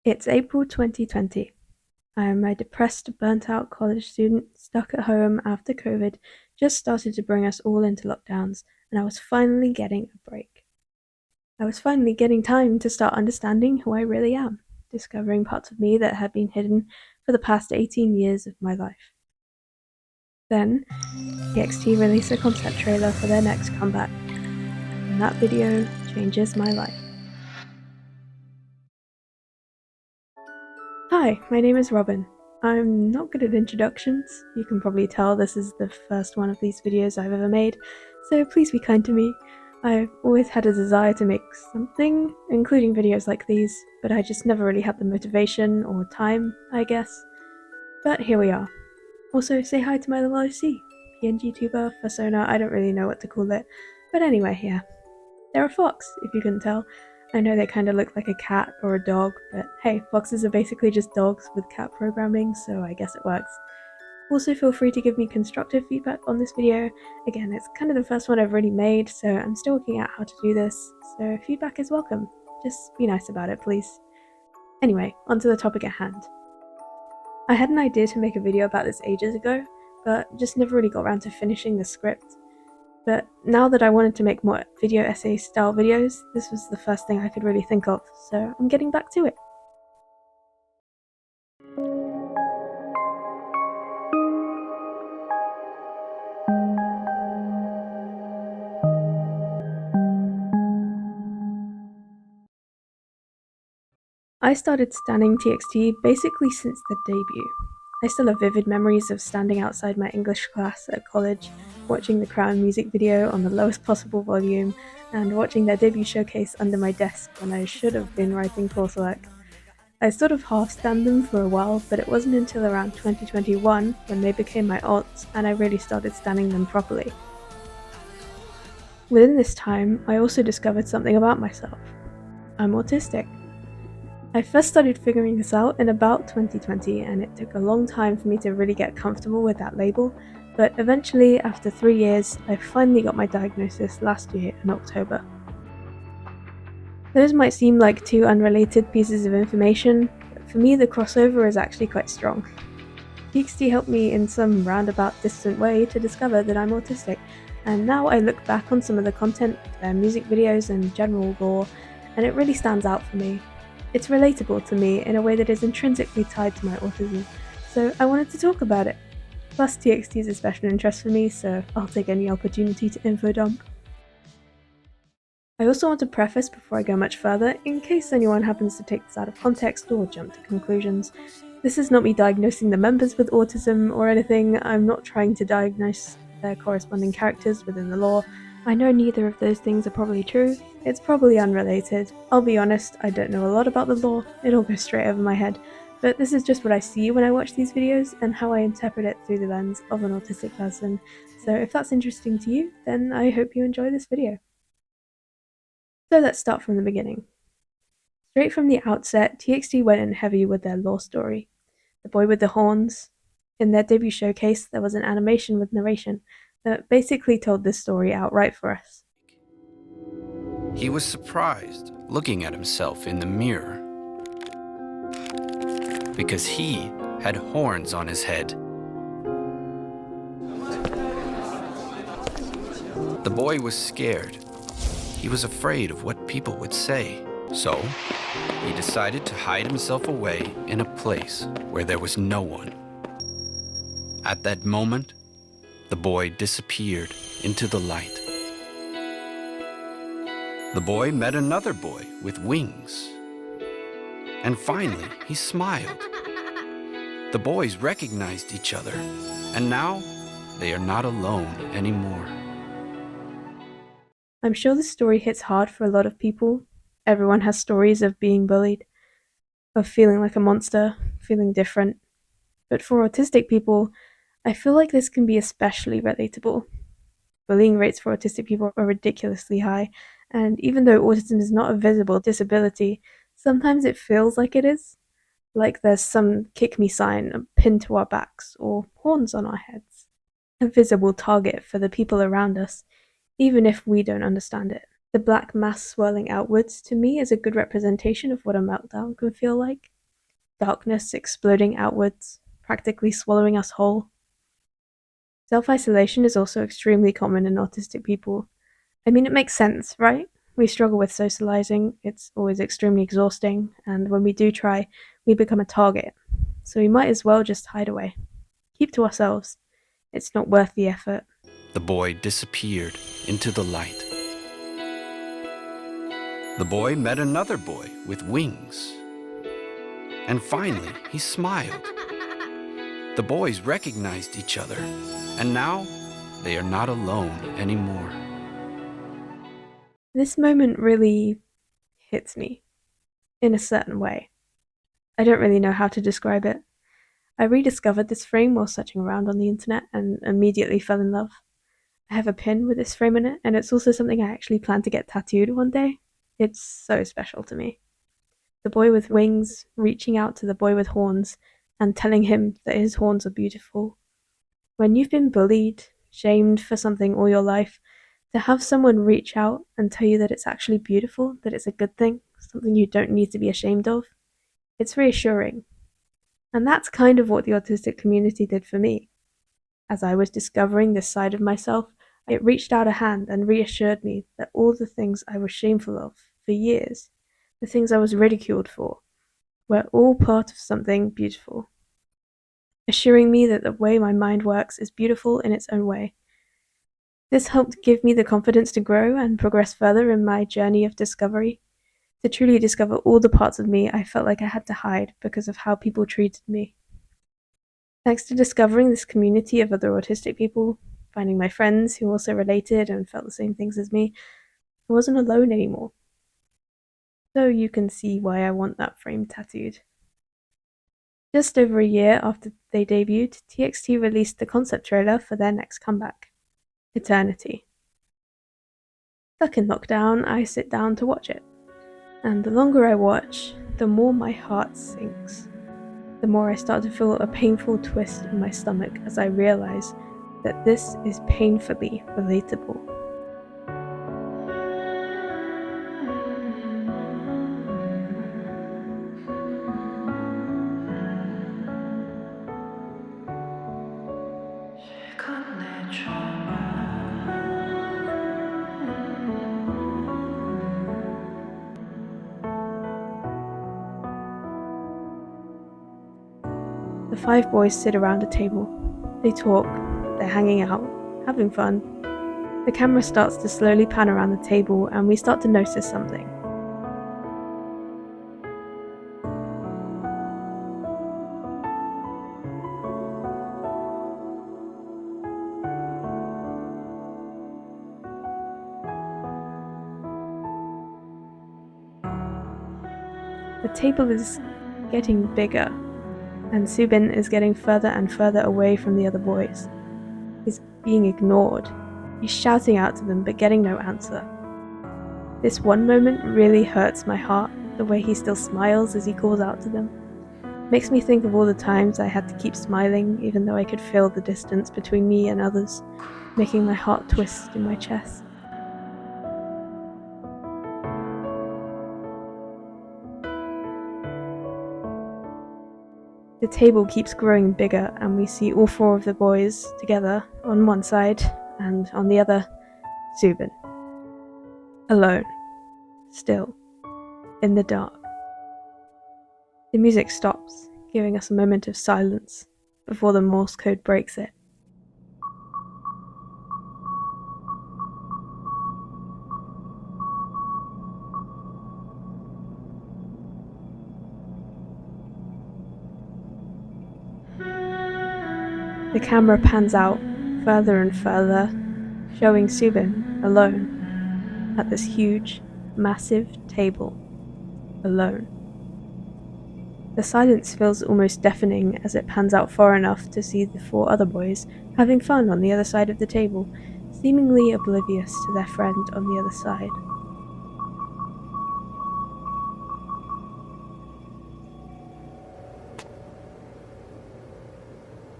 It's April 2020. I am a depressed, burnt-out college student stuck at home after COVID just started to bring us all into lockdowns, and I was finally getting a break. I was finally getting time to start understanding who I really am, discovering parts of me that had been hidden for the past 18 years of my life. Then, TXT released a concept trailer for their next comeback, and that video changes my life. Hi, my name is Robin. I'm not good at introductions. You can probably tell this is the first one of these videos I've ever made, so please be kind to me. I've always had a desire to make something, including videos like these, but I just never really had the motivation or time, I guess. But here we are. Also, say hi to my little OC, PNG tuber, persona, I don't really know what to call it. But anyway, yeah. They're a fox, if you couldn't tell. I know they kind of look like a cat or a dog, but hey, foxes are basically just dogs with cat programming, so I guess it works. Also, feel free to give me constructive feedback on this video. Again, it's kind of the first one I've really made, so I'm still working out how to do this, so feedback is welcome. Just be nice about it, please. Anyway, onto the topic at hand. I had an idea to make a video about this ages ago, but just never really got around to finishing the script. But now that I wanted to make more video essay style videos, this was the first thing I could really think of, so I'm getting back to it. I started standing TXT basically since the debut. I still have vivid memories of standing outside my English class at college, watching the Crown music video on the lowest possible volume, and watching their debut showcase under my desk when I should have been writing coursework. I sort of half-stand them for a while, but it wasn't until around 2021 when they became my alts and I really started standing them properly. Within this time, I also discovered something about myself. I'm autistic. I first started figuring this out in about 2020, and it took a long time for me to really get comfortable with that label, but eventually, after 3 years, I finally got my diagnosis last year in October. Those might seem like two unrelated pieces of information, but for me the crossover is actually quite strong. TXT helped me in some roundabout distant way to discover that I'm autistic, and now I look back on some of the content, their music videos and general lore, and it really stands out for me. It's relatable to me in a way that is intrinsically tied to my autism, so I wanted to talk about it. Plus TXT is a special interest for me, so I'll take any opportunity to info dump. I also want to preface before I go much further, in case anyone happens to take this out of context or jump to conclusions. This is not me diagnosing the members with autism or anything. I'm not trying to diagnose their corresponding characters within the lore. I know neither of those things are probably true. It's probably unrelated. I'll be honest, I don't know a lot about the lore. It all goes straight over my head. But this is just what I see when I watch these videos and how I interpret it through the lens of an autistic person. So if that's interesting to you, then I hope you enjoy this video. So let's start from the beginning. Straight from the outset, TXT went in heavy with their lore story. The Boy with the Horns. In their debut showcase, there was an animation with narration that basically told this story outright for us. He was surprised looking at himself in the mirror because he had horns on his head. The boy was scared. He was afraid of what people would say. So, he decided to hide himself away in a place where there was no one. At that moment, the boy disappeared into the light. The boy met another boy with wings. And finally, he smiled. The boys recognized each other, and now they are not alone anymore. I'm sure this story hits hard for a lot of people. Everyone has stories of being bullied, of feeling like a monster, feeling different. But for autistic people, I feel like this can be especially relatable. Bullying rates for autistic people are ridiculously high, and even though autism is not a visible disability, sometimes it feels like it is. Like there's some kick me sign pinned to our backs or horns on our heads. A visible target for the people around us, even if we don't understand it. The black mass swirling outwards to me is a good representation of what a meltdown can feel like. darkness exploding outwards, practically swallowing us whole. Self-isolation is also extremely common in autistic people. I mean, it makes sense, right? We struggle with socializing, it's always extremely exhausting, and when we do try, we become a target. So we might as well just hide away. Keep to ourselves. It's not worth the effort. The boy disappeared into the light. The boy met another boy with wings. And finally, he smiled. The boys recognized each other, and now they are not alone anymore. This moment really hits me in a certain way. I don't really know how to describe it. I rediscovered this frame while searching around on the internet and immediately fell in love. I have a pin with this frame in it, and it's also something I actually plan to get tattooed one day. It's so special to me. The boy with wings reaching out to the boy with horns and telling him that his horns are beautiful. When you've been bullied, shamed for something all your life, to have someone reach out and tell you that it's actually beautiful, that it's a good thing, something you don't need to be ashamed of, it's reassuring. And that's kind of what the autistic community did for me. As I was discovering this side of myself, it reached out a hand and reassured me that all the things I was shameful of for years, the things I was ridiculed for, were all part of something beautiful. Assuring me that the way my mind works is beautiful in its own way. This helped give me the confidence to grow and progress further in my journey of discovery, to truly discover all the parts of me I felt like I had to hide because of how people treated me. Thanks to discovering this community of other autistic people, finding my friends who also related and felt the same things as me, I wasn't alone anymore. So you can see why I want that frame tattooed. Just over a year after they debuted, TXT released the concept trailer for their next comeback, Eternity. Stuck in lockdown, I sit down to watch it. And the longer I watch, the more my heart sinks. The more I start to feel a painful twist in my stomach as I realize that this is painfully relatable. The five boys sit around a table. They talk, they're hanging out, having fun. The camera starts to slowly pan around the table and we start to notice something. The table is getting bigger, and Subin is getting further and further away from the other boys. He's being ignored. He's shouting out to them but getting no answer. This one moment really hurts my heart, the way he still smiles as he calls out to them. Makes me think of all the times I had to keep smiling even though I could feel the distance between me and others, making my heart twist in my chest. The table keeps growing bigger and we see all four of the boys together on one side and on the other, Subin. Alone. Still. In the dark. The music stops, giving us a moment of silence before the Morse code breaks it. The camera pans out further and further, showing Subin alone at this huge, massive table, alone. The silence feels almost deafening as it pans out far enough to see the four other boys having fun on the other side of the table, seemingly oblivious to their friend on the other side.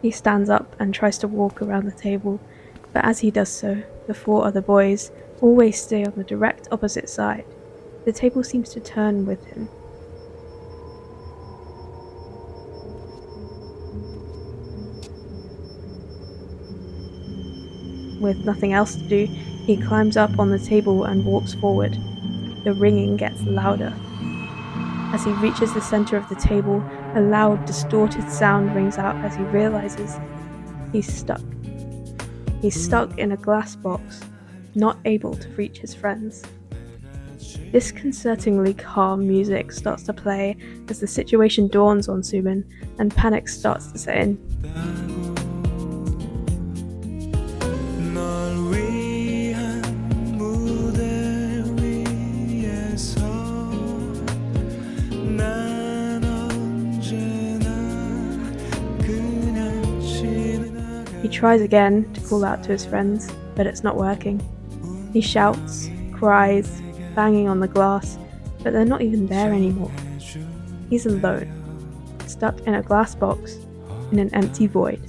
He stands up and tries to walk around the table, but as he does so, the four other boys always stay on the direct opposite side. The table seems to turn with him. with nothing else to do, he climbs up on the table and walks forward. The ringing gets louder. As he reaches the center of the table, a loud, distorted sound rings out as he realizes he's stuck. He's stuck in a glass box, not able to reach his friends. Disconcertingly calm music starts to play as the situation dawns on Subin and panic starts to set in. He tries again to call out to his friends, but it's not working. He shouts, cries, banging on the glass, but they're not even there anymore. He's alone, stuck in a glass box in an empty void.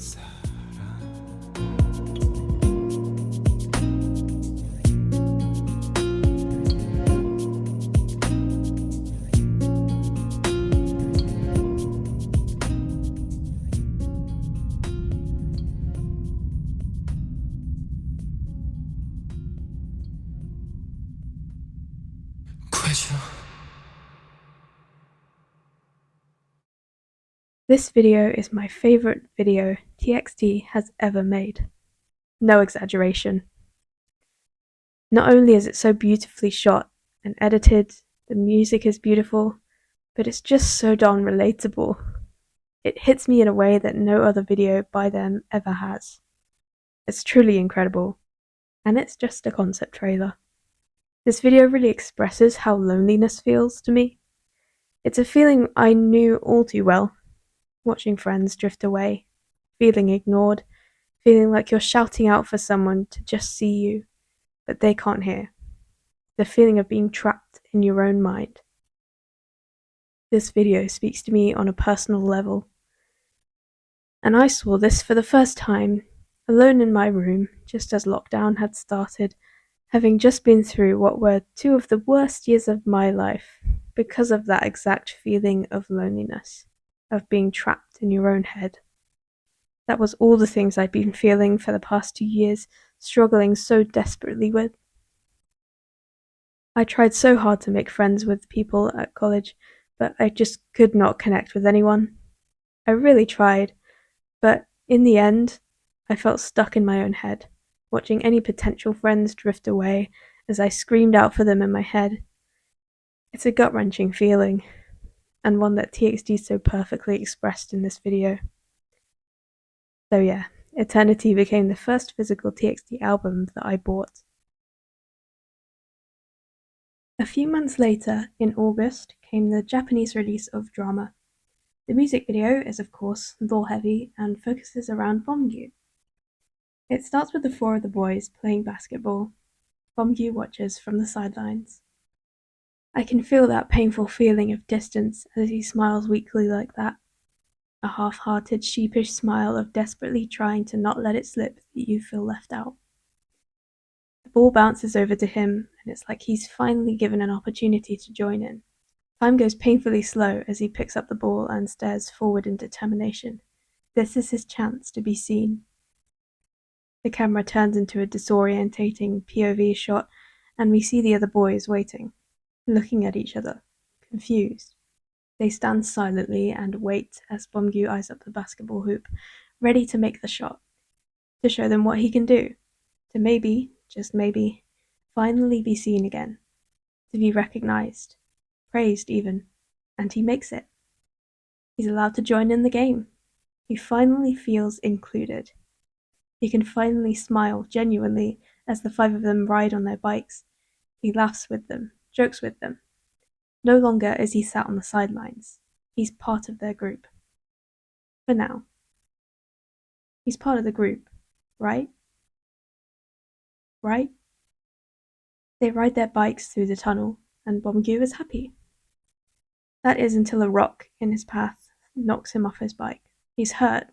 This video is my favorite video TXT has ever made. No exaggeration. Not only is it so beautifully shot and edited, the music is beautiful, but it's just so darn relatable. It hits me in a way that no other video by them ever has. It's truly incredible, and it's just a concept trailer. This video really expresses how loneliness feels to me. It's a feeling I knew all too well. Watching friends drift away, feeling ignored, feeling like you're shouting out for someone to just see you, but they can't hear. The feeling of being trapped in your own mind. This video speaks to me on a personal level. And I saw this for the first time, alone in my room, just as lockdown had started, having just been through what were two of the worst years of my life, because of that exact feeling of loneliness, of being trapped in your own head. That was all the things I'd been feeling for the past 2 years, struggling so desperately with. I tried so hard to make friends with people at college, but I just could not connect with anyone. I really tried, but in the end, I felt stuck in my own head, watching any potential friends drift away as I screamed out for them in my head. It's a gut-wrenching feeling, and one that TXT so perfectly expressed in this video. So yeah, Eternity became the first physical TXT album that I bought. A few months later, in August, came the Japanese release of Drama. The music video is of course lore-heavy and focuses around Bomgyu. It starts with the four of the boys playing basketball. Bomgyu watches from the sidelines. I can feel that painful feeling of distance as he smiles weakly like that. A half-hearted, sheepish smile of desperately trying to not let it slip that you feel left out. The ball bounces over to him, and it's like he's finally given an opportunity to join in. Time goes painfully slow as he picks up the ball and stares forward in determination. This is his chance to be seen. The camera turns into a disorientating POV shot, and we see the other boys waiting, looking at each other, confused. They stand silently and wait as Bomgyu eyes up the basketball hoop, ready to make the shot, to show them what he can do, to maybe, just maybe, finally be seen again, to be recognized, praised even, and he makes it. He's allowed to join in the game. He finally feels included. He can finally smile genuinely as the five of them ride on their bikes. He laughs with them, jokes with them. No longer is he sat on the sidelines. He's part of their group. For now. He's part of the group, right? Right? They ride their bikes through the tunnel, and Bomgyu is happy. That is until a rock in his path knocks him off his bike. He's hurt,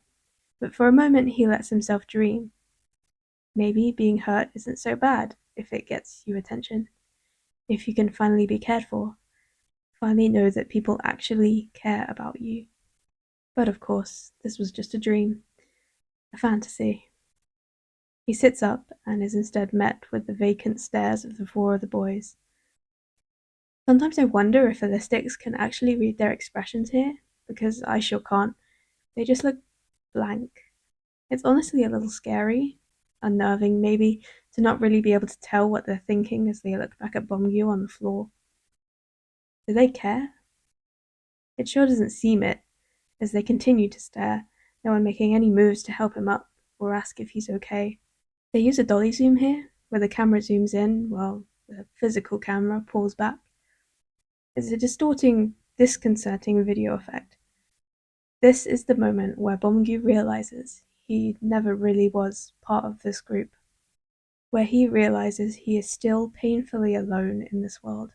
but for a moment he lets himself dream. Maybe being hurt isn't so bad if it gets you attention. If you can finally be cared for. Finally know that people actually care about you. But of course, this was just a dream. A fantasy. He sits up and is instead met with the vacant stares of the four other boys. Sometimes I wonder if Allistics can actually read their expressions here, because I sure can't. They just look blank. It's honestly a little scary, unnerving maybe, to not really be able to tell what they're thinking as they look back at Bombgu on the floor. Do they care? It sure doesn't seem it, as they continue to stare, no one making any moves to help him up or ask if he's okay. They use a dolly zoom here, where the camera zooms in while the physical camera pulls back. It's a distorting, disconcerting video effect. This is the moment where Bombgu realizes he never really was part of this group, where he realizes he is still painfully alone in this world,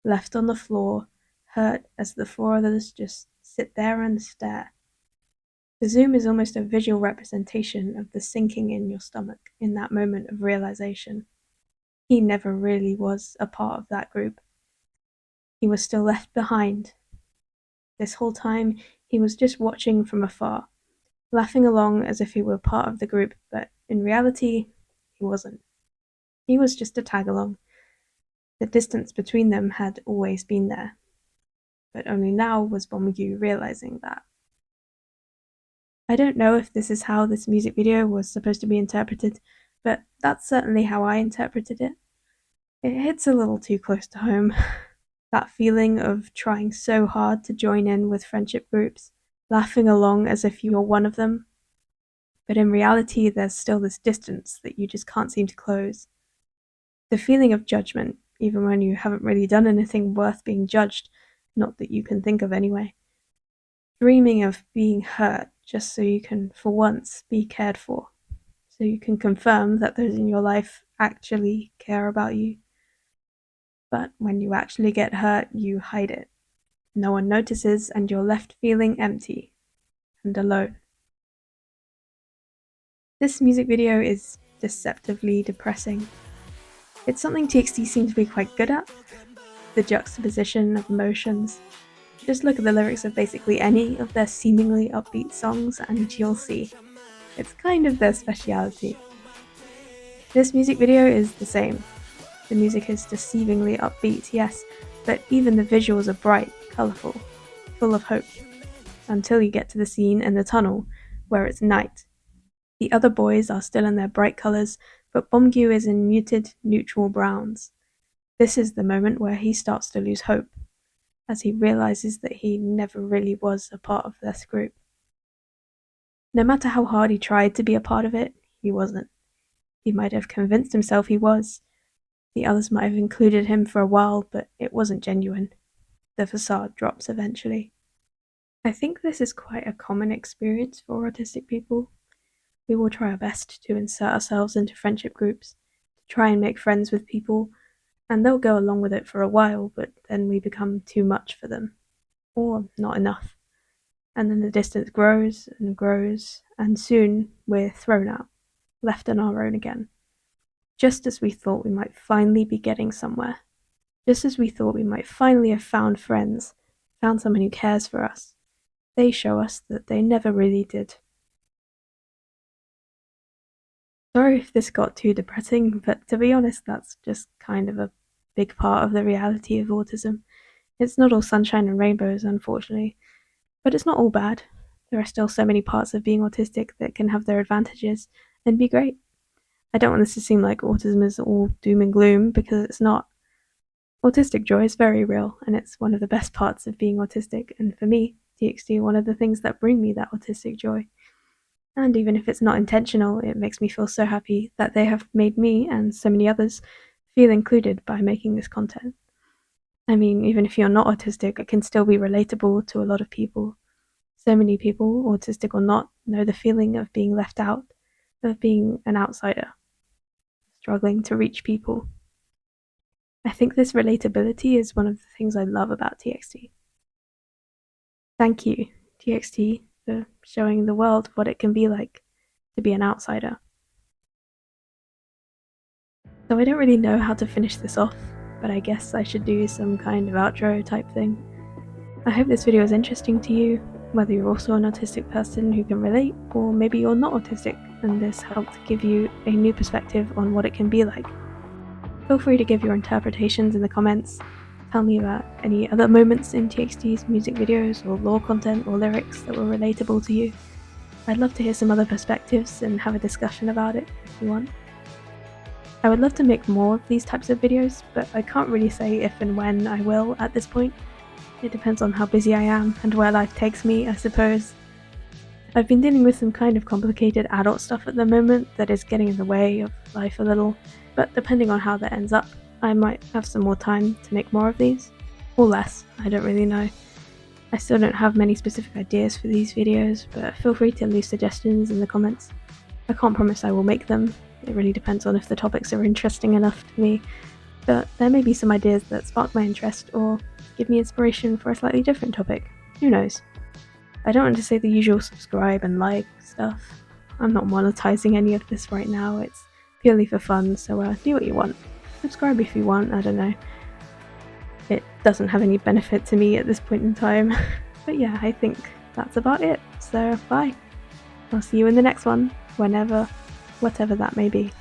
left on the floor, hurt as the four others just sit there and stare. The zoom is almost a visual representation of the sinking in your stomach in that moment of realization. He never really was a part of that group. He was still left behind. This whole time, he was just watching from afar, laughing along as if he were part of the group, but in reality, he wasn't. He was just a tag-along. The distance between them had always been there, but only now was Bombgu realizing that. I don't know if this is how this music video was supposed to be interpreted, but that's certainly how I interpreted it. It hits a little too close to home. That feeling of trying so hard to join in with friendship groups, laughing along as if you're one of them, but in reality there's still this distance that you just can't seem to close. The feeling of judgment, even when you haven't really done anything worth being judged, not that you can think of anyway. Dreaming of being hurt just so you can, for once, be cared for, so you can confirm that those in your life actually care about you. But when you actually get hurt, you hide it. No one notices, and you're left feeling empty and alone. This music video is deceptively depressing. It's something TXT seems to be quite good at, the juxtaposition of emotions. Just look at the lyrics of basically any of their seemingly upbeat songs and you'll see. It's kind of their speciality. This music video is the same. The music is deceivingly upbeat, yes, but even the visuals are bright, colourful, full of hope. Until you get to the scene in the tunnel, where it's night. The other boys are still in their bright colours, but Bombgu is in muted, neutral browns. This is the moment where he starts to lose hope, as he realises that he never really was a part of this group. No matter how hard he tried to be a part of it, he wasn't. He might have convinced himself he was. The others might have included him for a while, but it wasn't genuine. The facade drops eventually. I think this is quite a common experience for autistic people. We will try our best to insert ourselves into friendship groups, to try and make friends with people, and they'll go along with it for a while, but then we become too much for them, or not enough. And then the distance grows, and soon we're thrown out, left on our own again. Just as we thought we might finally be getting somewhere. Just as we thought we might finally have found friends, found someone who cares for us. They show us that they never really did. Sorry if this got too depressing, but to be honest, that's just kind of a big part of the reality of autism. It's not all sunshine and rainbows, unfortunately, but it's not all bad. There are still so many parts of being autistic that can have their advantages and be great. I don't want this to seem like autism is all doom and gloom, because it's not. Autistic joy is very real, and it's one of the best parts of being autistic, and for me, TXT are one of the things that bring me that autistic joy. And even if it's not intentional, it makes me feel so happy that they have made me, and so many others, feel included by making this content. I mean, even if you're not autistic, it can still be relatable to a lot of people. So many people, autistic or not, know the feeling of being left out, of being an outsider, struggling to reach people. I think this relatability is one of the things I love about TXT. Thank you, TXT, for showing the world what it can be like to be an outsider. So I don't really know how to finish this off, but I guess I should do some kind of outro type thing. I hope this video is interesting to you, whether you're also an autistic person who can relate, or maybe you're not autistic and this helped give you a new perspective on what it can be like. Feel free to give your interpretations in the comments. Tell me about any other moments in TXT's music videos or lore content or lyrics that were relatable to you. I'd love to hear some other perspectives and have a discussion about it if you want. I would love to make more of these types of videos, but I can't really say if and when I will at this point. It depends on how busy I am and where life takes me, I suppose. I've been dealing with some kind of complicated adult stuff at the moment that is getting in the way of life a little, but depending on how that ends up, I might have some more time to make more of these. Or less, I don't really know. I still don't have many specific ideas for these videos, but feel free to leave suggestions in the comments. I can't promise I will make them. It really depends on if the topics are interesting enough to me, but there may be some ideas that spark my interest or give me inspiration for a slightly different topic. Who knows? I don't want to say the usual subscribe and like stuff. I'm not monetizing any of this right now, it's purely for fun, so do what you want. Subscribe if you want, I don't know. It doesn't have any benefit to me at this point in time. But yeah, I think that's about it, so bye. I'll see you in the next one, whenever, whatever that may be.